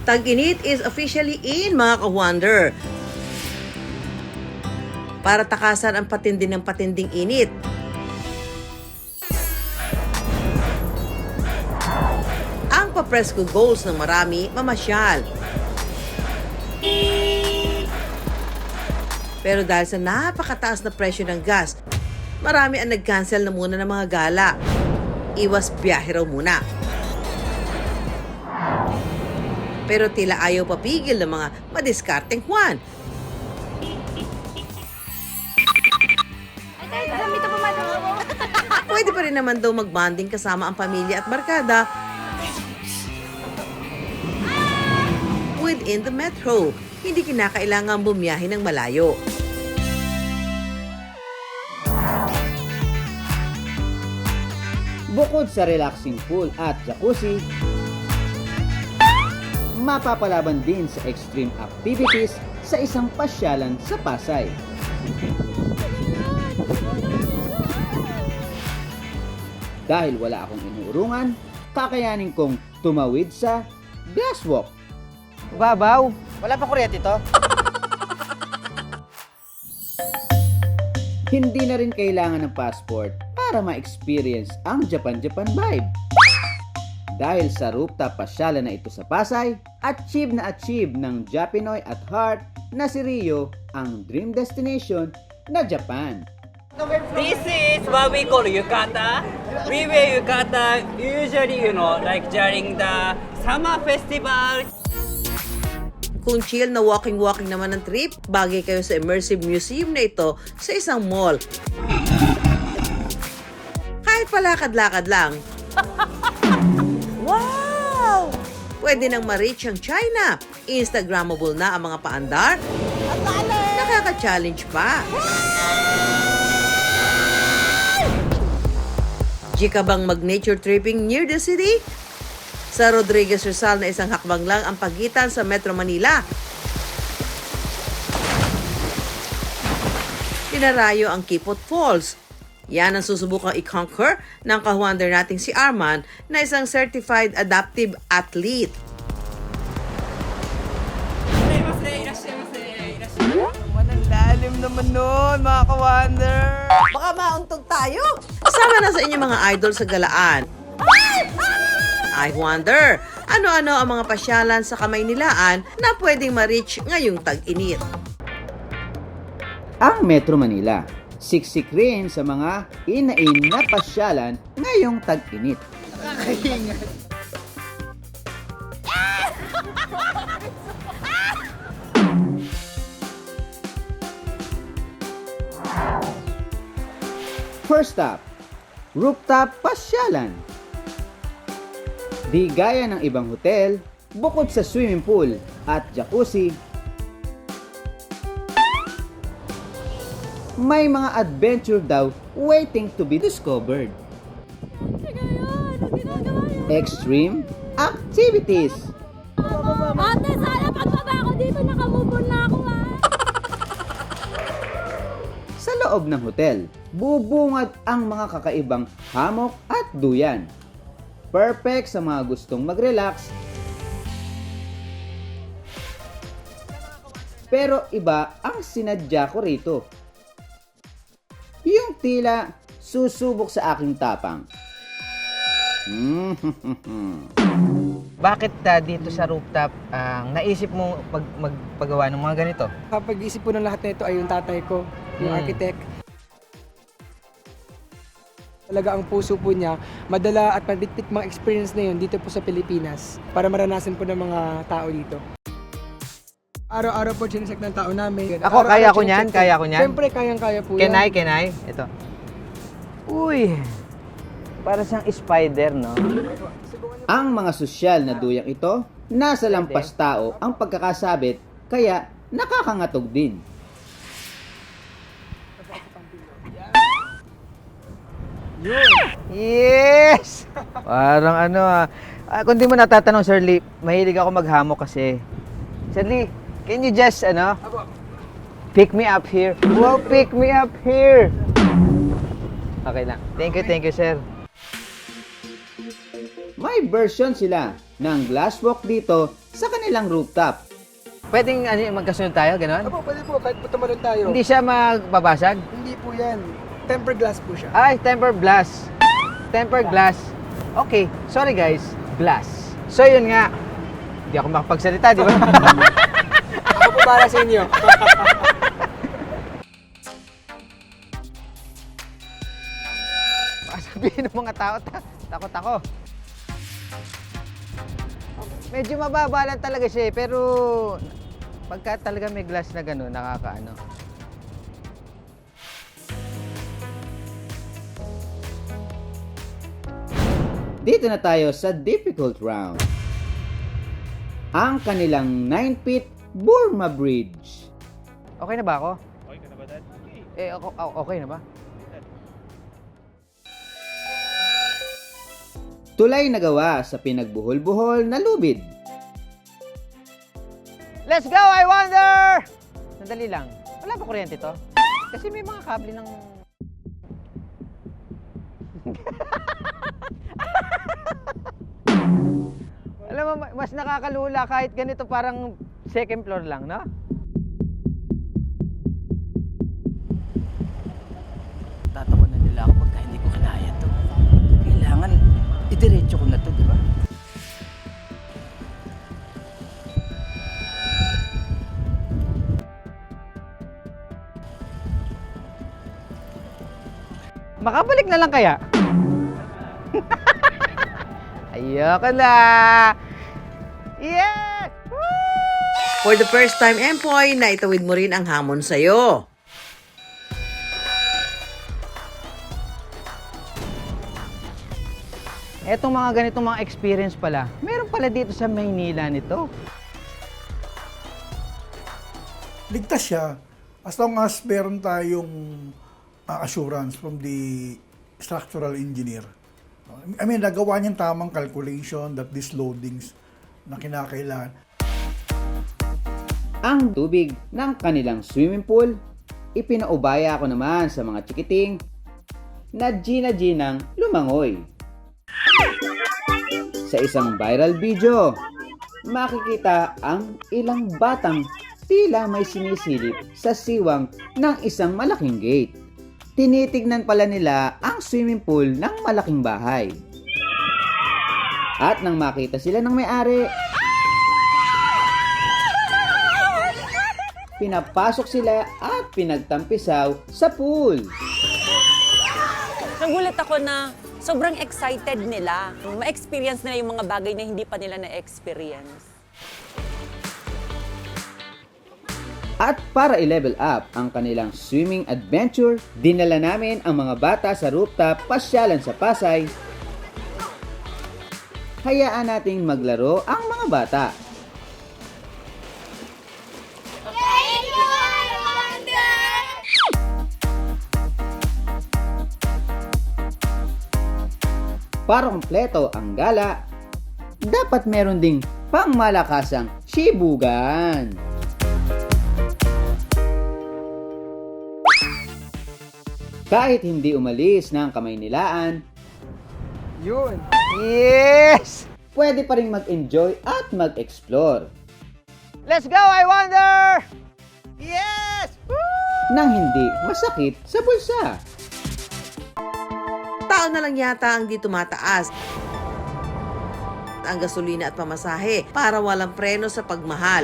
Tag-init is officially in, mga ka-wonder. Para takasan ang patindi ng patinding init. Ang papresko goals ng marami, mamasyal. Pero dahil sa napakataas na presyo ng gas, marami ang nag-cancel na muna ng mga gala. Iwas biyahe raw muna. Pero tila ayaw papigil ng mga madiskarteng Juan. Pwede pa rin naman daw mag-bonding kasama ang pamilya at barkada within the metro. Hindi kinakailangan bumiyahe ng malayo. Bukod sa relaxing pool at jacuzzi, mapapalaban din sa extreme activities sa isang pasyalan sa Pasay. Dahil wala akong inuurungan, kakayanin kong tumawid sa glasswalk. Babaw, wala pa kuryente ito? Hindi na rin kailangan ng passport para ma-experience ang Japan-Japan vibe. Dahil sa rooftop pasyalan na ito sa Pasay, achieve ng Japinoy at heart na si Rio ang dream destination na Japan. This is what we call yukata. We wear yukata usually, like during the summer festival. Kung chill na walking-walking naman ang trip, bagay kayo sa immersive museum na ito sa isang mall. Kahit palakad-lakad lang. Wow! Pwede nang ma-reach ang China. Instagrammable na ang mga paandar. Nakaka-challenge pa. Jika bang mag-nature tripping near the city? Sa Rodriguez Rizal na isang hakbang lang ang pagitan sa Metro Manila. Tinarayo ang Kipot Falls. Yan ang susubukang i-conquer ng ka-wonder nating si Arman na isang certified adaptive athlete. Ang lalim naman nun, mga ka-wonder. Baka mauntog tayo. Kasama na sa inyo mga idol sa galaan. I wonder, ano-ano ang mga pasyalan sa Kamaynilaan na pwedeng ma-reach ngayong tag-init. Ang Metro Manila, siksik rin sa mga inain na pasyalan ngayong tag-init. First up, rooftop pasyalan. Di gaya ng ibang hotel, bukod sa swimming pool at jacuzzi, may mga adventure daw waiting to be discovered. Extreme activities. Ate, sana pagbaba ko dito, nakamubon na ako Sa loob ng hotel, bubungad ang mga kakaibang hammock at duyan. Perfect sa mga gustong mag-relax. Pero iba ang sinadya ko rito. Yung tila susubok sa aking tapang. Bakit dito sa rooftop naisip mo magpagawa ng mga ganito? Kapag-isip po ng lahat na ito ay yung tatay ko, yung architect. Talaga ang puso po niya, madala at mabitbit mga experience na yun dito po sa Pilipinas para maranasan po ng mga tao dito. Araw-araw po chinecheck ng tao namin. Ako, Araw-araw kaya ko chinecheck niyan, po. kaya ko niyan. Siyempre, kayang-kaya po yan. Kenay? Ito. Uy! Para siyang spider, no? Ang mga sosyal na duyang ito, nasa lampas tao ang pagkakasabit, kaya nakakangatog din. Yes! Parang kung di mo natatanong, Sir Lee, mahilig ako maghamok kasi. Sir Lee, can you just, pick me up here? Wow, pick me up here! Okay lang. Thank you, sir. May version sila ng glasswalk dito sa kanilang rooftop. Pwedeng magkasunod tayo, gano'n? Apo, pwede po, kahit po tumalon tayo. Hindi siya magbabasag? Hindi po yan. Tempered glass po siya. Ay, tempered glass. Tempered glass. Okay, sorry guys, glass. So yun nga, hindi ako makapagsalita, di ba? Ako po para sa inyo. Baka sabihin ng mga tao, takot ako. Medyo mababa lang talaga siya pero pagka talaga may glass na gano'n, nakakaano. Dito na tayo sa difficult round. Ang kanilang 9-feet Burma Bridge. Okay na ba ako? Okay ka na ba, Dad? Okay na ba? Tulay na gawa sa pinagbuhol-buhol na lubid. Let's go, I wonder! Sandali lang. Wala ba kuryente to? Kasi may mga kable ng... Alam mo, mas nakakalula kahit ganito parang second floor lang, no? Tatawanan nila ako pagka hindi ko kinaya to. Kailangan idiretso ko na to, di ba? Makabalik na lang kaya? Ayoko na! Yes! For the first time, Empoy, na itawid mo rin ang hamon sa'yo. Etong mga ganitong mga experience pala, meron pala dito sa Maynila nito. Ligtas siya as long as meron tayong assurance from the structural engineer. I mean, nagawa niyang tamang calculation that these loadings na kinakailangan. Ang tubig ng kanilang swimming pool, ipinaubaya ko naman sa mga chikiting na Gina-ginang lumangoy. Sa isang viral video, makikita ang ilang batang tila may sinisilip sa siwang ng isang malaking gate. Tinitignan pala nila ang swimming pool ng malaking bahay. At nang makita sila ng may-ari, pinapasok sila at pinagtampisaw sa pool. Nagulat ako na sobrang excited nila. Ma-experience nila yung mga bagay na hindi pa nila na-experience. At para i-level up ang kanilang swimming adventure, dinala namin ang mga bata sa rooftop pasyalan sa Pasay. Hayaan nating maglaro ang mga bata. Para kumpleto ang gala, dapat meron ding pangmalakasang shibugan. Kahit hindi umalis ng kamay nilaan, Yun. Yes! pwede pa rin mag-enjoy at mag-explore Let's go, I wonder! Yes! nang hindi masakit sa bulsa. Tao na lang yata ang di tumataas ang gasolina at pamasahe para walang preno sa pagmahal.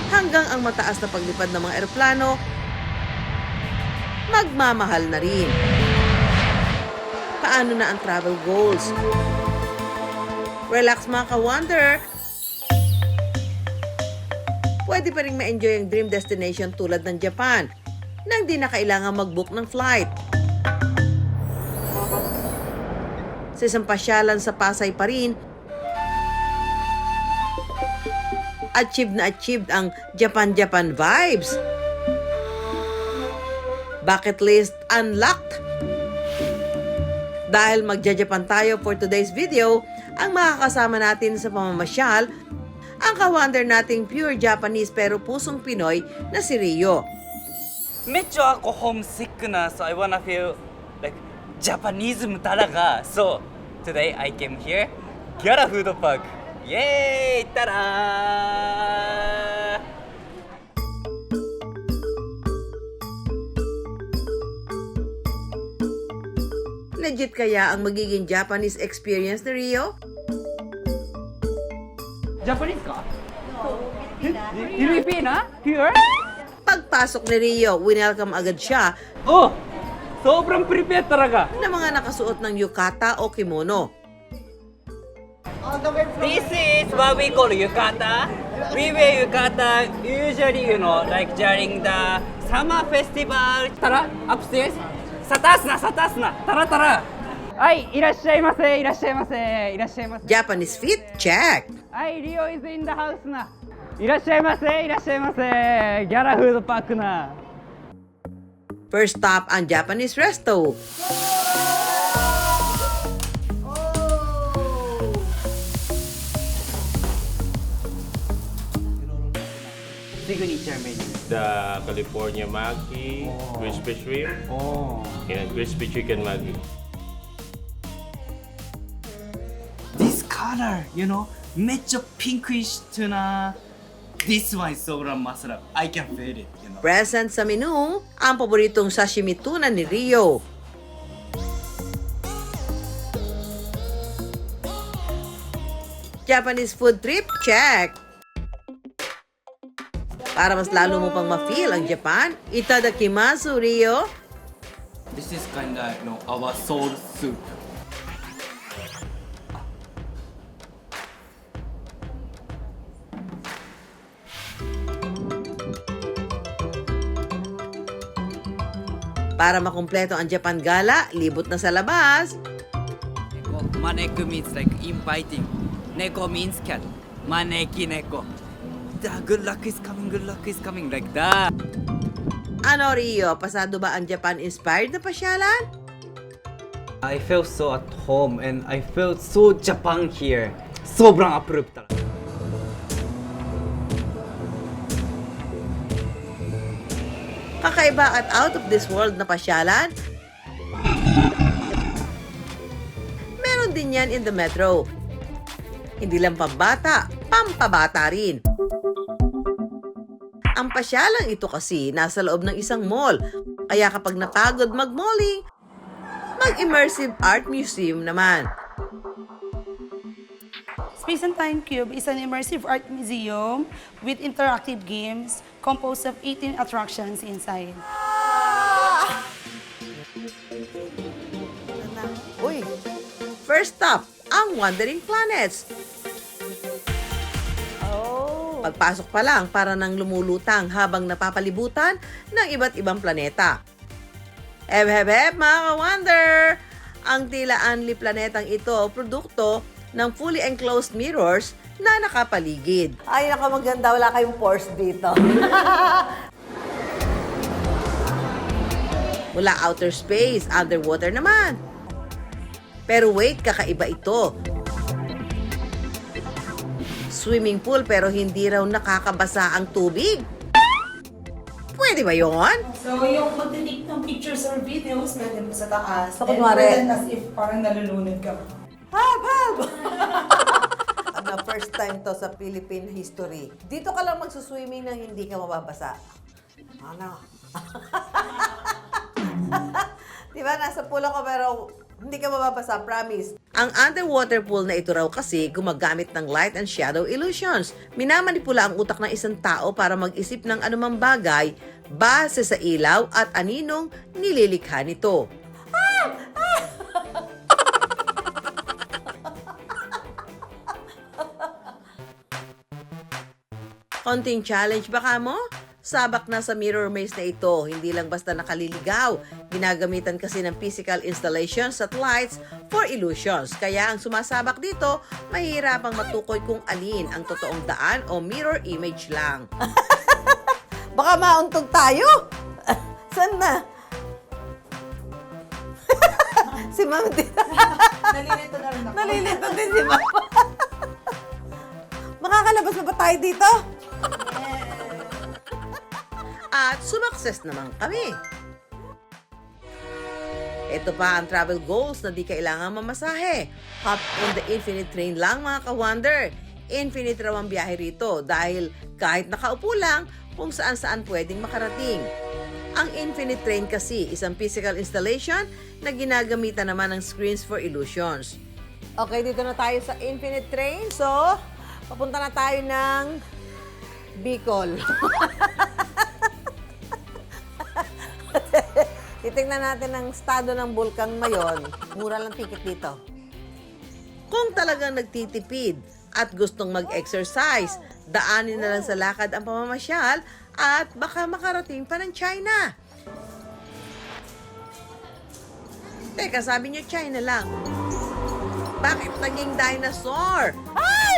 Hanggang ang mataas na paglipad ng mga eroplano, magmamahal na rin. Paano na ang travel goals? Relax mga ka-wonder. Pwede pa rin ma-enjoy ang dream destination tulad ng Japan nang di na kailangan mag-book ng flight. Sa isang pasyalan sa Pasay pa rin, achieved ang Japan vibes. Bucket list unlocked. Dahil magja-Japan tayo for today's video, ang makakasama natin sa pamamasyal, ang ka-wonder nating pure Japanese pero pusong Pinoy na si Rio. めっちゃako homesick na, so I wanna feel like Japanism talaga. So today I came here, get a food park. Yay! Tada! Legit kaya ang magiging Japanese experience ni Rio? Japanese ka? Filipina? Here? Pagpasok ni Rio, winelcome agad siya Oh! Sobrang prepared talaga. ng mga nakasuot ng yukata o kimono. This is what we call yukata. We wear yukata usually, like during the summer festival. Tara, upstairs. Satasna. Tara. Ay, irashaimase. Japanese fit? Check! Ay, Rio is in the house na. Irashaimase. Gyara food park na. First stop ang Japanese resto. Signature menu. The California Maki, crispy shrimp, and crispy chicken Maki. This color,めっちゃ pinkish tuna. This one is sobrang masarap. I can feel it, Present sa menu, ang paboritong sashimi tuna ni Rio. Japanese food trip? Check! Para mas lalo mo pang ma-feel ang Japan, itadakimasu, Rio. This is kinda, our soul soup. Para makumpleto ang Japan Gala, libot na sa labas. Maneko means like inviting. Neko means cat. Maneki neko. The good luck is coming like that. Ano, Rio? Pasado ba ang Japan-inspired na pasyalan? I felt so at home and I felt so Japan here. Sobrang approved talaga. Kakaiba at out of this world na pasyalan? Meron din yan in the metro. Hindi lang pambata, pampabata rin. Ang pasyalang ito kasi nasa loob ng isang mall. Kaya kapag napagod mag-malling, mag-immersive art museum naman. Space and Time Cube is an immersive art museum with interactive games composed of 18 attractions inside. Uy! First stop, ang Wandering Planets. Pagpasok pa lang, para nang lumulutang habang napapalibutan ng iba't ibang planeta. Heb, mga ka-wonder! Ang tila Anli planetang ito, produkto ng fully enclosed mirrors na nakapaligid. Ay, nakamaganda. Wala kayong pores dito. Mula outer space, underwater naman. Pero wait, kakaiba ito. Swimming pool pero hindi raw nakakabasa ang tubig. Pwede ba yon? So, yung pag-take ng pictures or videos, pwede mo sa taas. So, kunwari- And as if parang nalulunod ka. Help! Ano, first time to sa Philippine history. Dito ka lang magsuswimming nang hindi ka mababasa. Ano? Diba, nasa pool ako pero hindi ka mababasa, promise. Ang underwater pool na ito raw kasi gumagamit ng light and shadow illusions. Minamanipula ang utak ng isang tao para mag-isip ng anumang bagay base sa ilaw at aninong nililikha nito. Konting challenge baka mo? Sabak na sa mirror maze na ito, hindi lang basta nakaliligaw. Ginagamitan kasi ng physical installations at lights for illusions. Kaya ang sumasabak dito, mahirapang matukoy kung alin ang totoong daan o mirror image lang. Baka mauntog tayo? Saan na? Si Ma'am din. Nalilito na rin ako. Nalilito din si Ma'am. Makakalabas na ba tayo dito? At sumakses naman kami. Ito pa ang travel goals na di kailangan mamasahe. Hop on the infinite train lang mga ka-wonder. Infinite raw ang biyahe rito dahil kahit nakaupo lang, kung saan-saan pwedeng makarating. Ang Infinite Train kasi isang physical installation na ginagamitan naman ng screens for illusions. Okay, dito na tayo sa Infinite Train. So, papunta na tayo ng Bicol. Titingnan natin ang estado ng Bulkang Mayon. Mura lang ticket dito. Kung talagang nagtitipid at gustong mag-exercise, daanin na lang sa lakad ang pamamasyal at baka makarating pa ng China. Teka, sabi niyo China lang. Bakit naging dinosaur? Ay!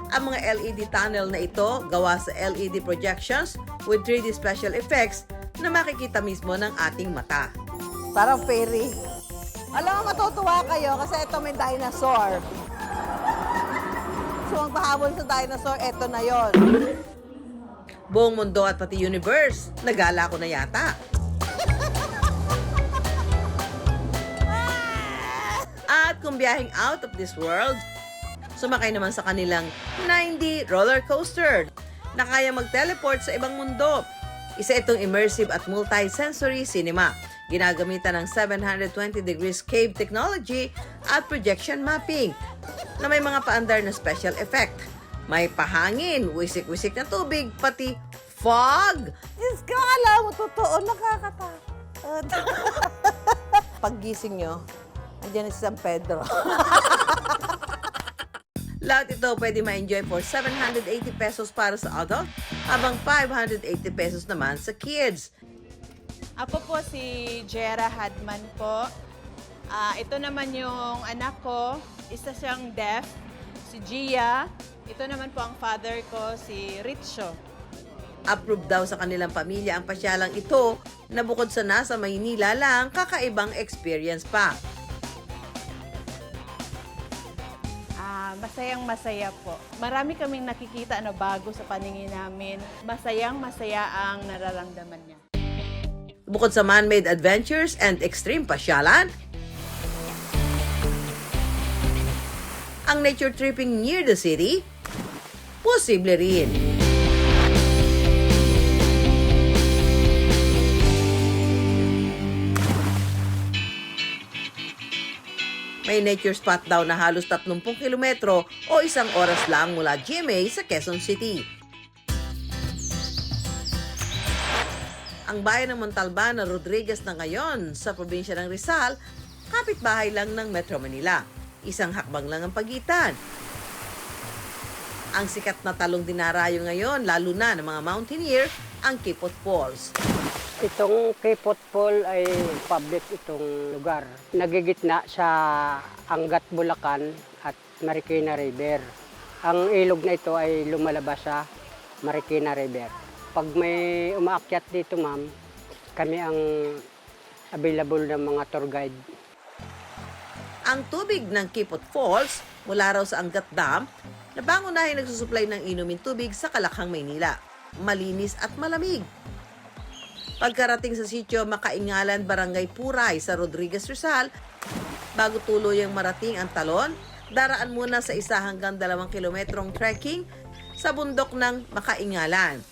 Ang mga LED tunnel na ito gawa sa LED projections with 3D special effects na makikita mismo ng ating mata. Parang fairy. Alam mo, matutuwa kayo kasi ito may dinosaur. So, magpahabol sa dinosaur, ito na yon. Buong mundo at pati universe, nagala ko na yata. At kung biyaheng out of this world, sumakay naman sa kanilang 9D roller coaster na kaya mag-teleport sa ibang mundo. Isa itong immersive at multi-sensory cinema. Ginagamitan ng 720 degrees cave technology at projection mapping na may mga paandar na special effect. May pahangin, wisik-wisik na tubig, pati fog. Diyos ko, alam mo, totoo, nakakatakot. Paggising nyo, andyan si San Pedro. Lahat ito pwede ma-enjoy for 780 pesos para sa adult, habang 580 pesos naman sa kids. Ako po si Jera Hadman po. Ito naman yung anak ko, isa siyang deaf, si Gia. Ito naman po ang father ko, si Richo. Approved daw sa kanilang pamilya ang pasyalang ito na bukod sa nasa Maynila lang, kakaibang experience pa. Masayang-masaya po. Marami kaming nakikita na bago sa paningin namin. Masayang-masaya ang nararamdaman niya. Bukod sa man-made adventures and extreme pasyalan, ang nature tripping near the city, posible rin. May nature spot daw na halos 30 kilometro o 1 oras lang mula GMA sa Quezon City. Ang bayan ng Montalban na Rodriguez na ngayon sa probinsya ng Rizal, kapitbahay lang ng Metro Manila. Isang hakbang lang ang pagitan. Ang sikat na talong dinarayo ngayon, lalo na ng mga mountaineer, ang Kipot Falls. Itong Kipot Falls ay public itong lugar. Nagigitna sa Angat, Bulacan at Marikina River. Ang ilog na ito ay lumalabas sa Marikina River. Pag may umaakyat dito, ma'am, kami ang available ng mga tour guide. Ang tubig ng Kipot Falls mula raw sa Angat Dam na pangunahing nagsusupply ng inumin tubig sa Kalakhang, Maynila. Malinis at malamig. Pagkarating sa sitio Makaingalan, Barangay Puray sa Rodriguez, Rizal, bago tuluyang marating ang talon, daraan muna sa 1 hanggang 2 kilometrong trekking sa bundok ng Makaingalan.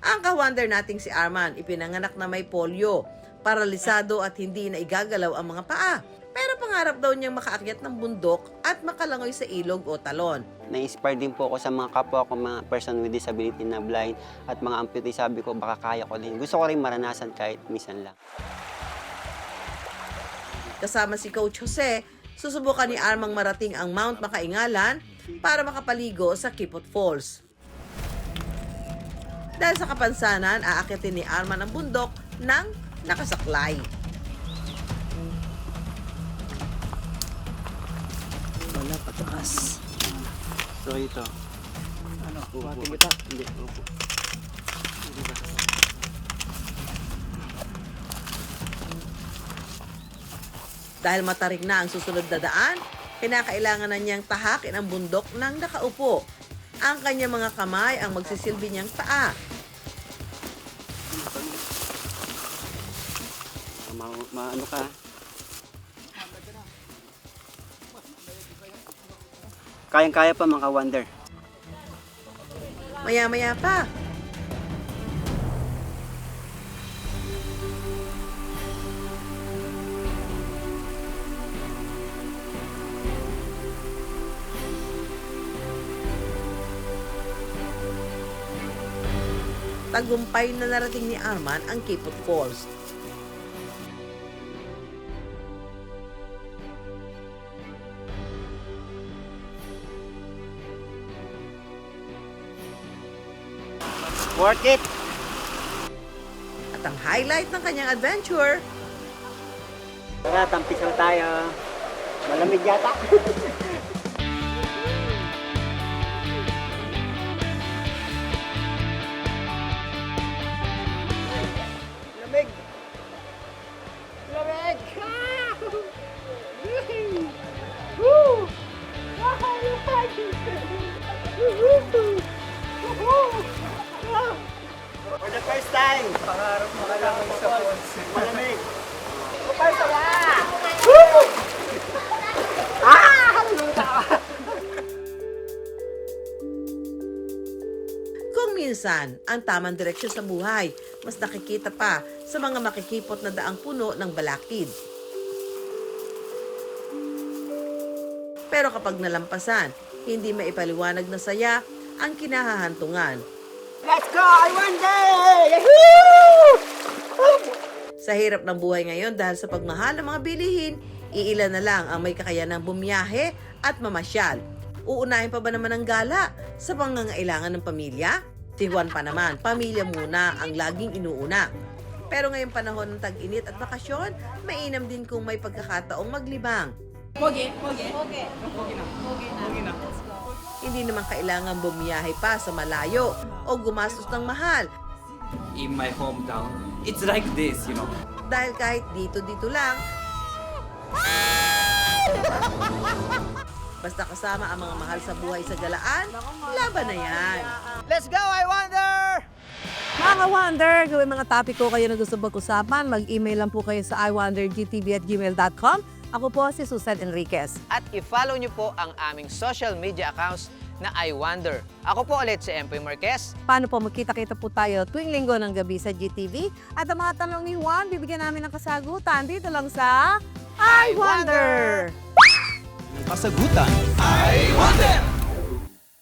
Ang ka-wonder nating si Arman, ipinanganak na may polio, paralisado at hindi na igagalaw ang mga paa. Pero pangarap daw niyang makaakyat ng bundok at makalangoy sa ilog o talon. Na-inspire din po ako sa mga kapwa ko, mga person with disability na blind at mga amputee. Sabi ko, baka kaya ko din. Gusto ko rin maranasan kahit minsan lang. Kasama si Coach Jose, susubukan ni Armang marating ang Mount Makaingalan para makapaligo sa Kipot Falls. Dahil sa kapansanan, aakyatin ni Arman ang bundok ng nakasaklay. Wala, pataas. So ito. Ano? Buhatin kita? Hindi. Upo. Hindi ba? Dahil matarik na ang susunod na daan, kinakailangan na niyang tahakin ang bundok ng nakaupo. Ang kanyang mga kamay ang magsisilbi niyang paa. Ano ka? Kayang-kaya pa mga Wonder. Maya-maya pa, tagumpay na narating ni Arman ang Kipot Falls. Worth it! At ang highlight ng kanyang adventure, Tara, tampisaw tayo. Malamig yata. Lamig! Lamig! Woo! For the first time! Pangarap makalamig sa falls. Malamig! kung minsan ang tamang direksyon sa buhay, mas nakikita pa sa mga makikipot na daang puno ng balakid. Pero kapag nalampasan, hindi maipaliwanag na saya ang kinahahantungan. Let's go! I wonder! Yahoo! Sa hirap ng buhay ngayon dahil sa pagmahal ng mga bilihin, iilan na lang ang may kakayanang bumiyahe at mamasyal. Uunahin pa ba naman ang gala sa pangangailangan ng pamilya? Si Juan pa naman, pamilya muna ang laging inuuna. Pero ngayong panahon ng tag-init at bakasyon, mainam din kung may pagkakataong maglibang. Hindi naman kailangan bumiyahe pa sa malayo o gumastos ng mahal. In my hometown, it's like this, you know. Dahil kahit dito-dito lang, basta kasama ang mga mahal sa buhay sa galaan, laban na yan. Let's go, I Wonder! Mga Wonder, gawin mga topic ko kayo na gusto pag-usapan, mag-email lang po kayo sa iwondergtv@gmail.com. Ako po si Susan Enriquez. At i-follow niyo po ang aming social media accounts na I Wonder. Ako po ulit si Empoy Marquez. Paano po magkita-kita po tayo tuwing linggo ng gabi sa GTV? At ang mga tanong ni Juan, bibigyan namin ng kasagutan dito lang sa I Wonder! Kasagutan, I Wonder!